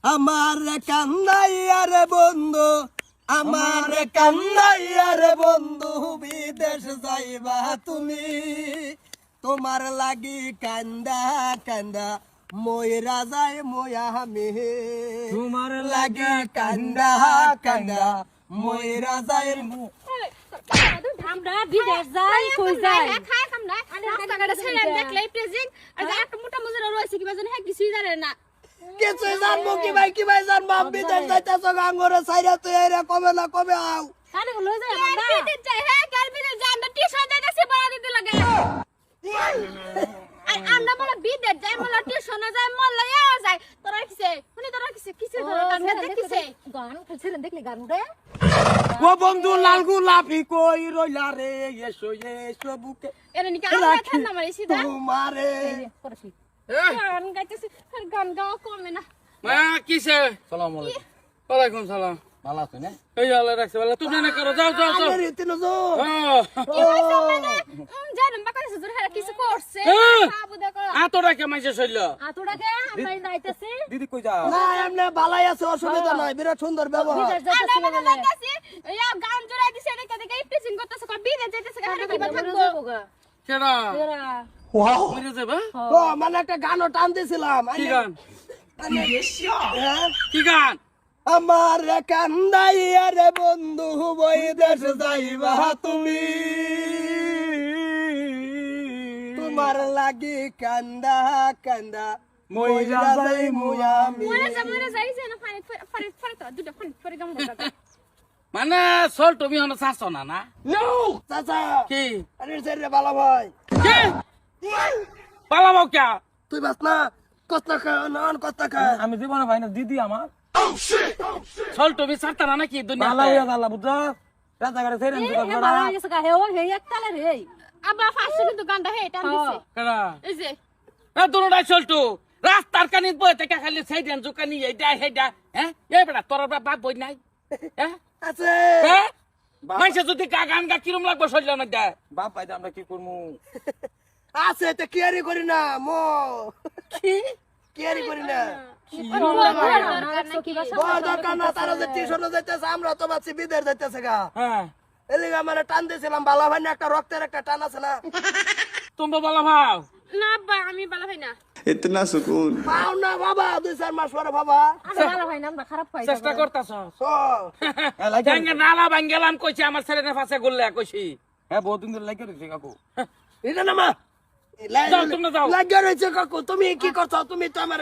আমার কান্দাইয়া রে বন্ধু, আমার কান্দাইয়া রে বন্ধু, বিদেশ যাইবা তুমি, তোমার লাগি কান্দা কান্দা ময়রা যায় ময়া আমি, তোমার লাগি কান্দা কান্দা ময়রা যায়। আমরা বিদেশ যাই কই যাই খাই খাম না রাস্তাঘাটে ছেড়ে দেখলেই প্রেজিং আর যা একটা মোটা মুজরা রয়েছে কি বাজন হ্যাঁ কিছুই জানে না কিছু জানবো কি ভাই জানবো, বিদেশ যাইতেছ গাঙ্গরে সাইরা তুই এরা কবে না কবে আও। তাহলে লই যাই আমরা বিদেশ যাই হ্যাঁ কাল বিদেশ যাই আমরা টিউশন যাইতাছি পড়া দিতে লাগে আর আমরা মোলা বিদেশ যাই মোলা টিউশনে যাই মোলা ইয়া যাই তোরা কিসে শুনি তোরা কিসে কিসে তোরা কাম দেখিছে গান খেলছিলেন দেখলি গান উঠে ও বন্ধু লাল গোলাপি কই রইলা রে, এসো এসো বুকে এর নিকে আমরা ঠান্ডা মারিছি দা তোমারে। করছি গান গাইতেছি আর গান গাওয়া কমে না মা কিসে? সালাম আলাইকুম। ওয়ালাইকুম সালাম। ভালো আছো না? এই আল্লাহ রাখছে ভালো। তুমি না করো, যাও যাও যাও। আরে রীতিনো জো জানেন বাকা কিছু ধরে কিছু করছে হ্যাঁ। খাবো দেখো আতরা কে মাইছে শৈল। আতুড়াকে আমরা যাইতেছি দিদি কই যাও? না এমনি ভালাই আছে, অসুবিধা নাই, বিরাট সুন্দর ব্যবহার। বিদেশ যাইতেছি আমরা বলে যাইতাছি ইয়া গান জোড়াই দিছে এটা দেখে প্রেজিং করতেছে কই বিদেশ যাইতেছে কারে কি থাকবো কেডা? তোরা ওয়াও, মরে যাবে? ও মানে একটা গানও টান দিছিলাম। কি গান? হ্যাঁ? কি গান? আমার কান্দাইয়া রে বন্ধু, বৈদেশ যাইবা তুমি, তোমার লাগি কান্দা কান্দা মইরা যাই মুয়া আমি। মরে যাইছে না ফারে তো দুটো ফারে গাম দাও মানে সল তুমি হন চাচ্ছ না না? নো চাচা, কি? আরে সেরে ভালো ভাই, কি? পালাবো কে? তুই বাস না কষ্ট খা নন কষ্ট খা। আমি জীবনে ভাই না দিদি আমার সল তুমি চাচ্ছ না নাকি ভালো দুনিয়াতে? হইয়া গেল বুঝছো রাস্তাঘাটে ছেড়ে এ ভালো হয়ে গেছে হে ও হে একতালে রে আবার ফাঁসে কিন্তু গানটা হে টান দিছে কেডা? এই যে এ দুনোটাই চলতো রাস্তার কানি বই থেকে খালি সাইডেন জুকানি এইটা হেডা হ্যাঁ এই বেটা তোর বাপ বই নাই হ্যাঁ আছে হ্যাঁ মাইসে যদি গান গা কিরম লাগবে শরীরের মধ্যে বাপ ভাই আমরা কি করবো আছে তো কেয়ারি করি না মো, কি কেয়ারি করি না। কি ভাষা বড় দরকার না, তারা যে টিউশনে যাইতেছে, আমরা তো ভাবছি বিদেশ যাইতেছে গা। হ্যাঁ এলিগা মানে টান দিয়েছিলাম, বালা ভাই না একটা রক্তের একটা টান আছে না, তুমি বলো ভাও না বা আমি বালা ভাই না इतना सुकून পাও না বাবা, 2-4 মাস পরে বাবা। আমরা ভালো হয় না আমরা খারাপ পাই চেষ্টা করতাছ ও, জাঙ্গে নালা বাঙ্গেলাম কইছি আমার ছেলের ফাঁসে গুললে কইছি হ্যাঁ বহুত দিন লাগে রয়েছে কাকু এটা না মা যাও, তোমরা যাও। লাগিয়ে রয়েছে কাকু, তুমি কি করছো? তুমি তো আমার